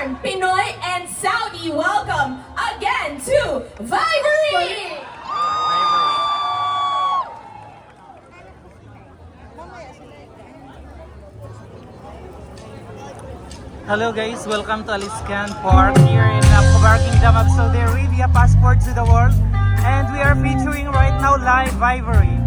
Charm, Pinoy, and Saudi. Welcome again to Vibery! Hello guys, welcome to Aliscan Park here in Cobar Kingdom of Saudi Arabia, passport to the world. And we are featuring right now live Vibery.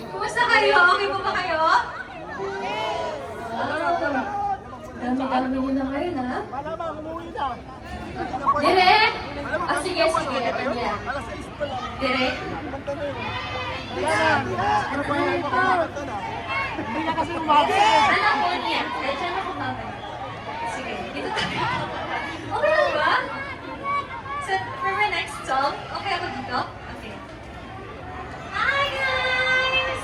Kumusta kayo? Okay po ba kayo? Dami-dami nyo na ngayon, ha? Dire? Ah, sige, sige. Ito niya. Dire? Alam ko niya. Diyan ako mamaya. Sige, dito tayo. Okay lang ba? So, for my next song, okay ako dito? Okay. Hi, guys!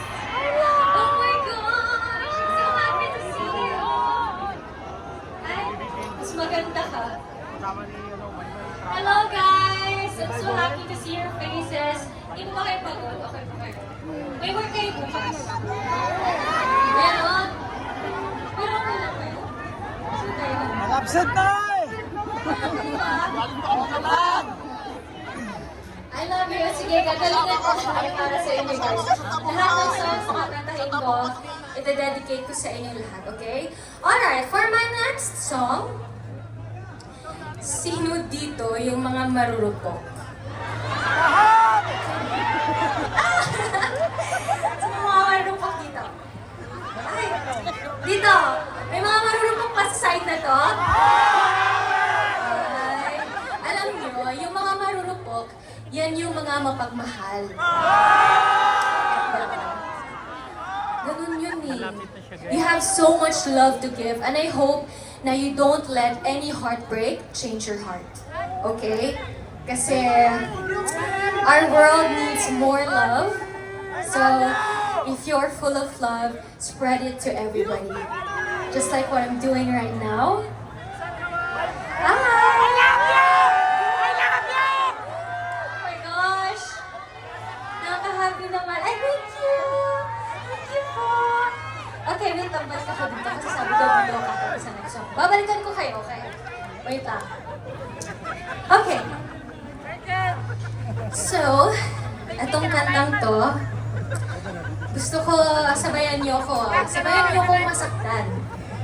Oh my gosh! I'm so happy to see you! Ay, mas maganda ka. Hello, guys! I'm so happy to see your faces. Hindi mo ba kayo pagod? Okay po kayo. May work kayo bukas. Meron? Pero okay lang kayo? So, tayo. Absent na eh! I love you. Sige, gagalingan ko siya para sa inyo guys. Lahat ng songs na kakantahin ko, ite-dedicate ko sa inyo lahat, okay? Alright, for my next song, sino dito yung mga marurupok? Sino mga marurupok dito? Ay, dito! May mga marurupok pa sa side na to? Ay, alam nyo, yung mga marurupok, yan yung mga mapagmahal. Ganun yun eh. You have so much love to give and I hope na you don't let any heartbreak change your heart. Okay? Kasi our world needs more love. So, if you're full of love, spread it to everybody. Just like what I'm doing right now. Hi! Nakaka-happy naman. Ay, thank you! Thank you po! Okay, wait lang. Balik ako dito kasi sabi ko video ako sa next song. Babalikan ko kayo, okay? Wait lang. Okay. So, itong kantang to, gusto ko sabayan niyo ko. Sabayan niyo kong masaktan.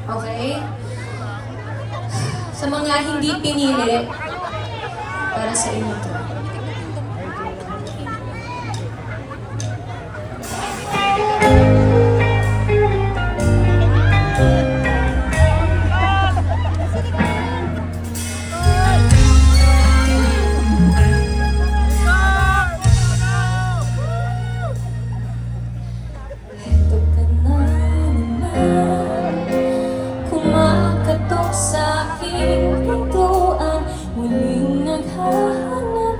Okay? Sa mga hindi pinili, para sa inyo to. Kumakatok sa aking pintuan, muling naghahanap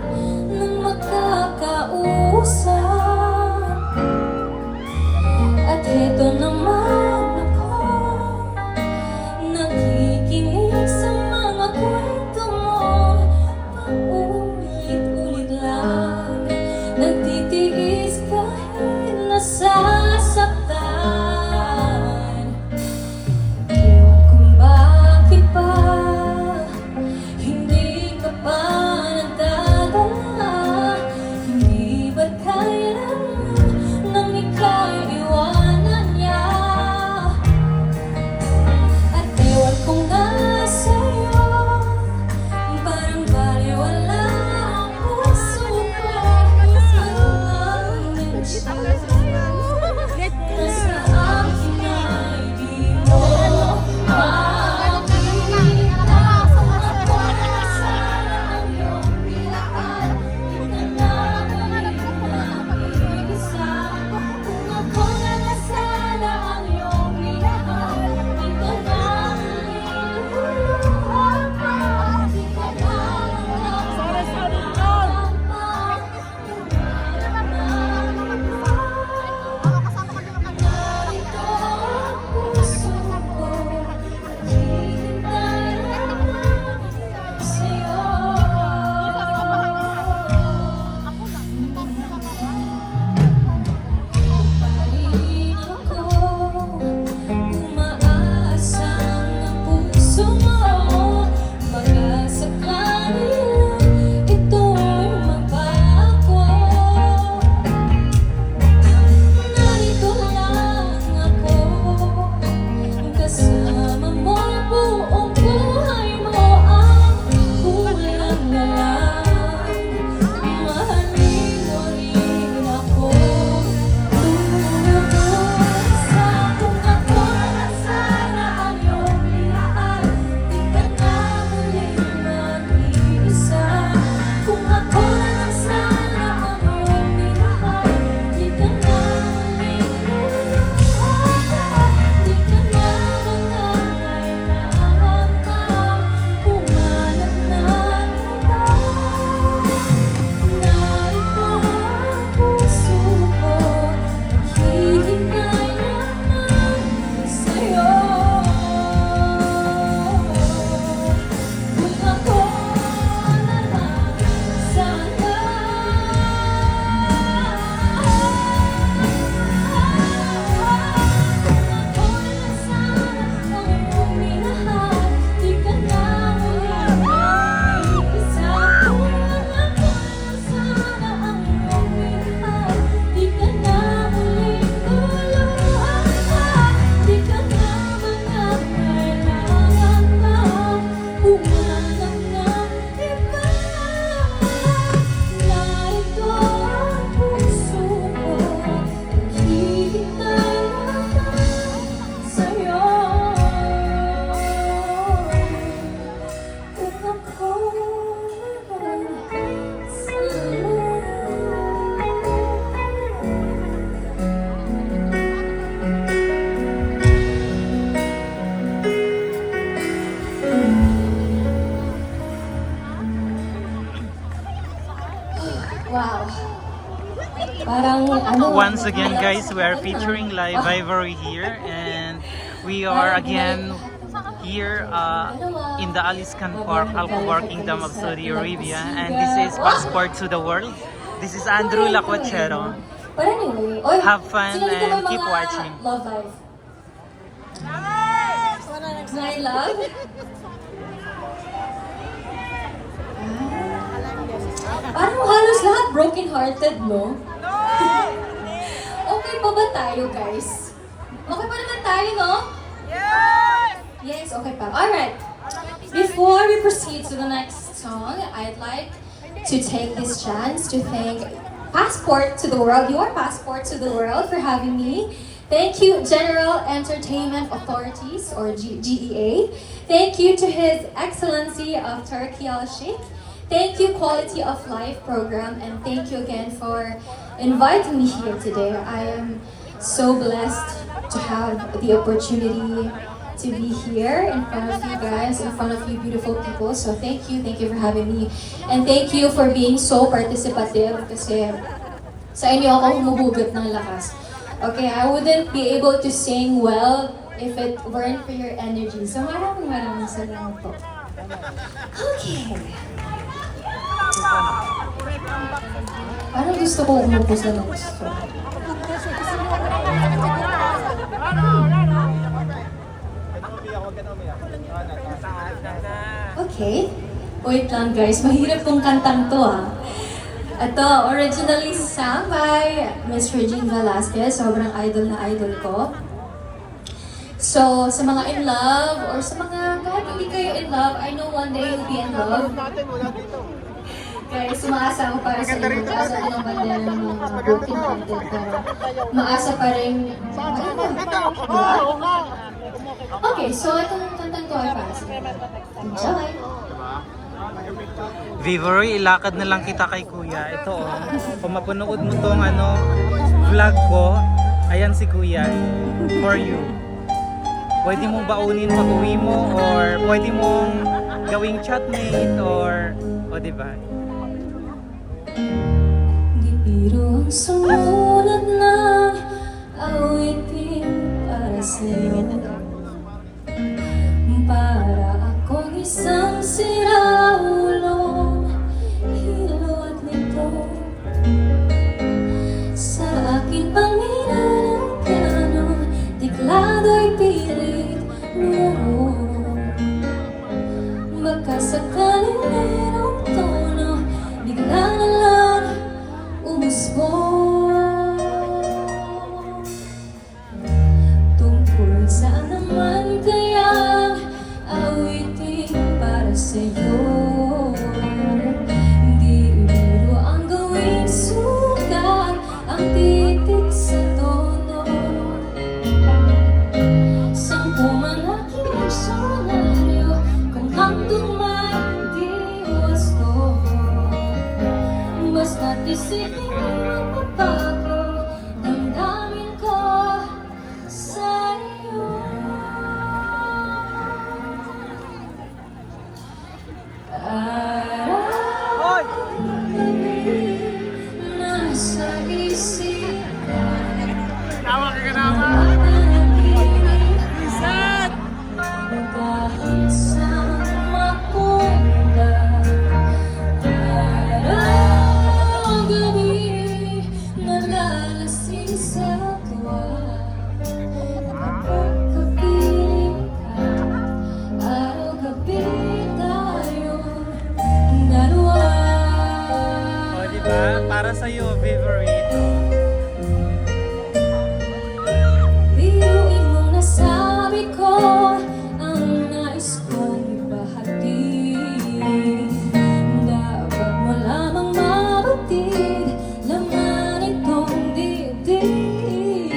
Wow. Parang ano. Once again guys, we are featuring live Ivory here and we are again here in the Aliscan Park, Alcobar Kingdom of Saudi Arabia, and this is Passport to the World. This is Andrew Lacuachero. But anyway, oy, Have fun sino dito and may keep mga watching. Love life. My love? Parang halos lahat broken-hearted, no? Okay pa ba tayo, guys? Okay pa naman tayo, no? Yes, okay pa. Alright. Before we proceed to the next song, I'd like to take this chance to thank Passport to the World, your Passport to the World, for having me. Thank you, General Entertainment Authorities, or GEA. Thank you to His Excellency of Turkey Al-Sheikh. Thank you, Quality of Life Program, and thank you again for inviting me here today. I am so blessed to have the opportunity to be here in front of you guys, in front of you beautiful people. So thank you for having me. And thank you for being so participative kasi sa inyo ako humuhugot ng lakas. Okay, I wouldn't be able to sing well if it weren't for your energy. So maraming salamat po. Okay. Parang gusto ko umupo sa next ko. Okay. Wait lang guys, mahirap tong kantang to Ito, originally sung by Miss Regine Velasquez, sobrang idol na idol ko. So, sa mga in love, or sa mga kahit hindi kayo in love, I know one day you'll be in love. Guys, umaasa ako para sa inyo. Umaasa ko ng bandera ng mga broken hearted, pero umaasa pa rin, diba? Okay, so itong kantang to ay para sa inyo. Enjoy! Vivory, ilakad na lang kita kay Kuya. Ito kung mapanood mo tong vlog ko, ayan si Kuya, for you. Pwede mong baunin pag uwi mo, or pwede mong gawing chatmate, or, diba? Di biro ang sumulat ng awitin para sa'yo. Para akong isang siraulong hilot nito. Sa akin pang ng piano, tiklado'y pilit luro. Baka sakaling merong tono, bigla na lang umusbong. Tungkol saan naman kayang awitin para sa'yo. Di biro ang gawing sugat, ang titik sa tono. Sampu man aking diksyonaryo, kung hanggang man di wasto. Basta't isipin ang magbabago, damdamin ko sa'yo. Nasa isip Tawa ka naman! Reset! kahit saan mapunta. Araw-gabi nalalasing sa tuwa. Kapag kapiling ka, araw-gabi tayong dalawa. Diba? Para sa'yo, Vivory, ito. Biruin mong nasabi ko ang nais kong ibahagi. Dapat mo lamang mabatid laman itong dibdib.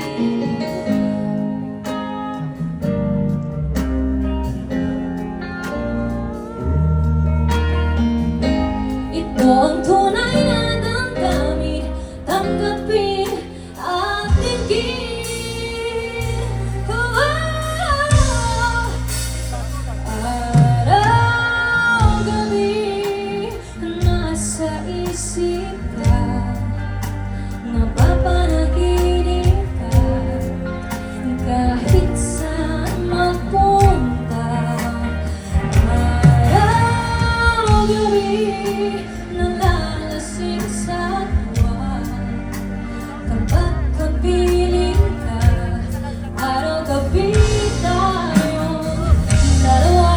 Ito ang tunay na damdamin, tanggapin at tingin. Araw-gabi nasa isip ka. nalalasing sa tuwa. Kapag kapiling ka, araw-gabi tayong dalawa.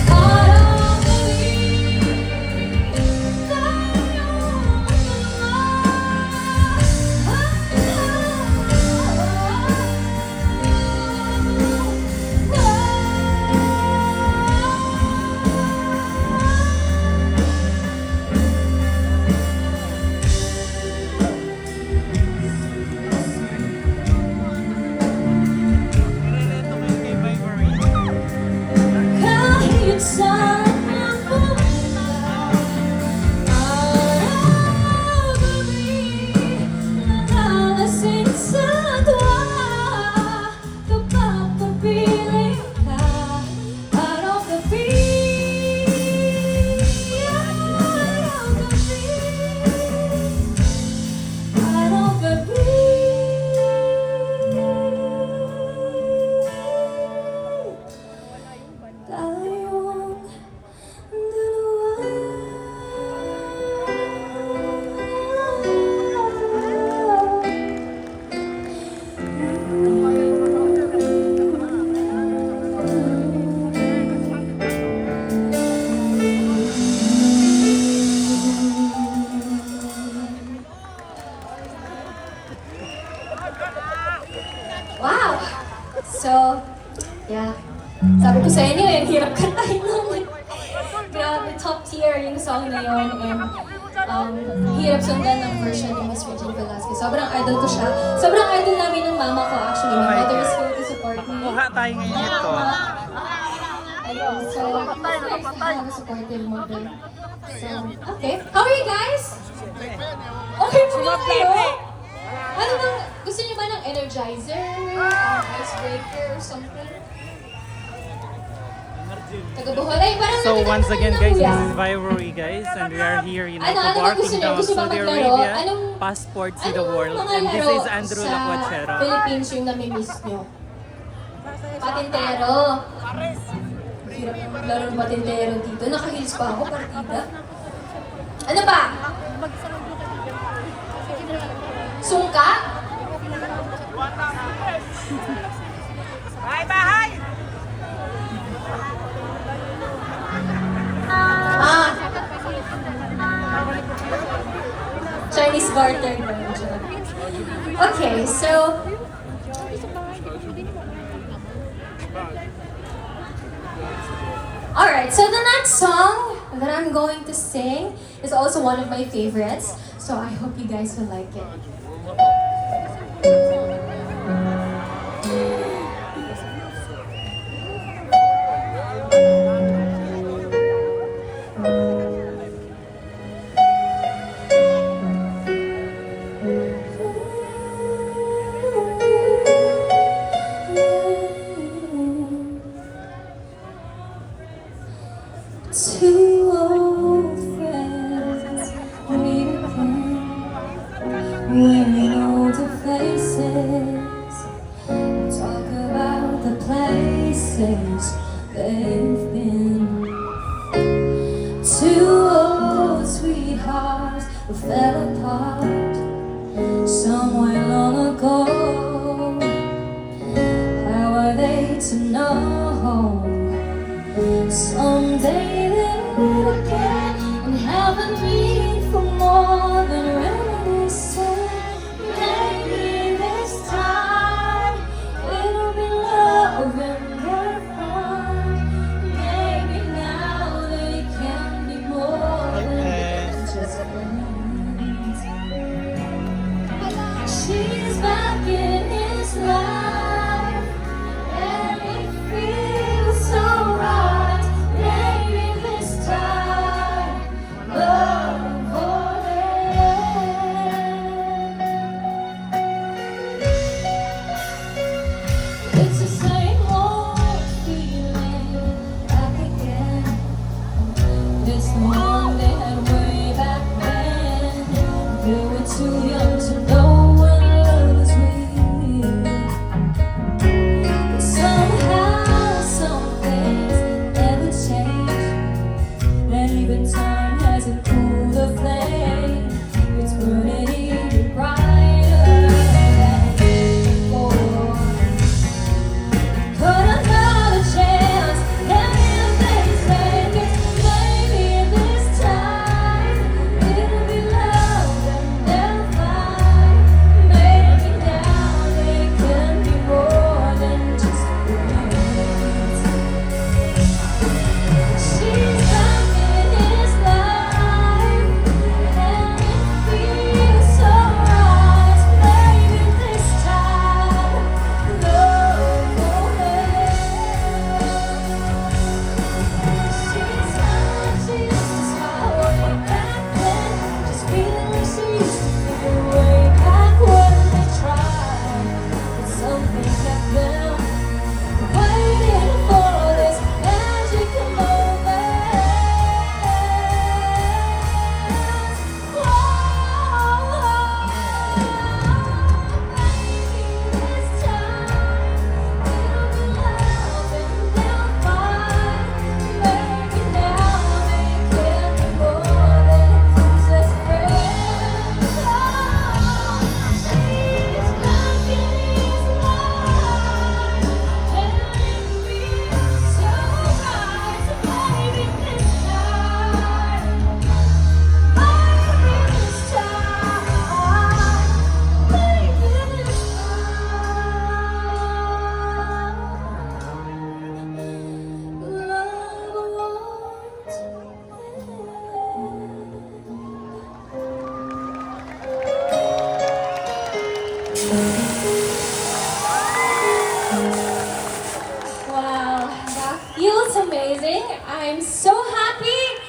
Araw-gabi tayong Nirereto kayo kay Vibery. kahit saan man pumunta. Araw-gabi nalalasing sa tuwa. Kapag kapiling ka, araw-gabi, araw-gabi, tayong Wow! So, yeah. Sabi ko sa inyo eh, hirap kantahin nun. Grabe, top tier yung song na yun. And hirap sundan ng version ni Miss Regine Velasquez. Sobrang idol ko siya. Sobrang idol namin ng mama ko actually. My mother is here to support me. Kuha tayo ngayon ito. Ayun, so, it's nice to have a supportive mother. So, okay. How are you guys? Okay po ba kayo? Ano bang, gusto niyo ba ng energizer? Icebreaker or something? Taga-Buholay, parang So nakita once ko again na guys, kuya. this is Vibery guys, and we are here in Ano Escobar, ba gusto niyo? Kingdom of Gusto niyo Saudi maglaro? Arabia, Anong- passport to the Anong world, mga and this laro is Andrew sa Lacuachera. Philippines yung nami-miss nyo? Patintero. Hirap na maglaro ng patintero dito. Naka-heels pa ako, partida. Ano ba? Sungka? Bahay! Ah! Chinese garter. Okay, so... Alright, so the next song that I'm going to sing is also one of my favorites. So I hope you guys will like it. Two old friends meet again, wearing older faces. Talk about the places they've been. Two old sweethearts who fell apart somewhere long ago. How are they to know? Someday they'll meet again and haven't been for more than reminiscing. Maybe this time it'll be love and more fun. Maybe now they can be more than just friends. She's back in his life and it feels so right. Maybe this time love for it's the same old feeling back again. This one they had way back then. We were too young to know what love is real. But somehow some things never change. And even I'm so happy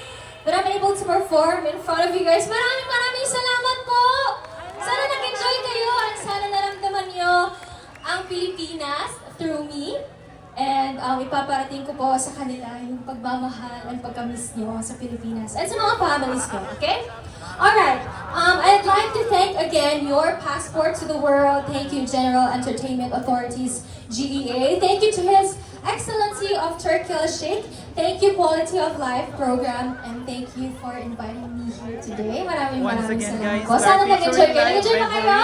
that I'm able to perform in front of you guys. Maraming salamat po! Sana nag-enjoy kayo at sana naramdaman nyo ang Pilipinas through me. And ipaparating ko po sa kanila yung pagmamahal at pagkamiss nyo sa Pilipinas at sa mga families ko, okay? Alright, I'd like to thank again your Passport to the World. Thank you, General Entertainment Authorities, GEA. Thank you to His Excellency of Turkey Al-Sheikh. Thank you, Quality of Life Program. And thank you for inviting me here today. Maraming Once again, salamat guys, po. Sana we are nag-enjoy featuring kayo. live Nag-enjoy ba kayo?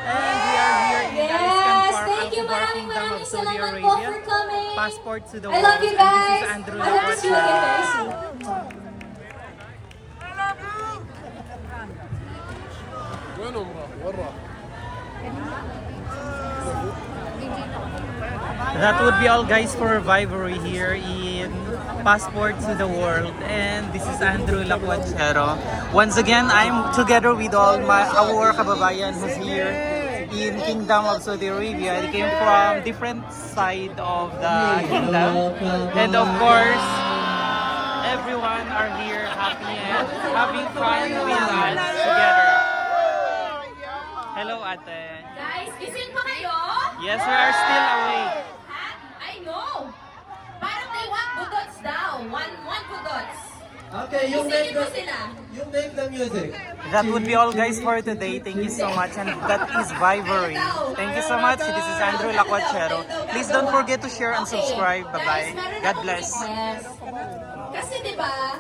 And we are here in Yes, Gariskan Park, thank you. Al-Kubar Maraming Kingdom of Saudi salamat po Arabia. for coming. Passport to the I love world. you And guys. this is Andrew I hope to see you again very soon. وينهم راحوا؟ وين راحوا؟ That would be all, guys, for Vivory here in Passport to the World. And this is Andrew Lacuachero. Once again, I'm together with all our kababayan who's here in Kingdom of Saudi Arabia. They came from different side of the kingdom. And of course, everyone are here happy and having fun with us together. Hello, ate. Guys, gising pa kayo? Yes, we are still awake. Ha? I know. Parang they want budots daw. One budots. Okay, you make Isingin mo the sila. music. That would be all, guys, for today. Thank you so much. And that is Vivory. Thank you so much. This is Andrew Lacuachero. Please don't forget to share and subscribe. Bye-bye. God bless. Kasi 'di ba?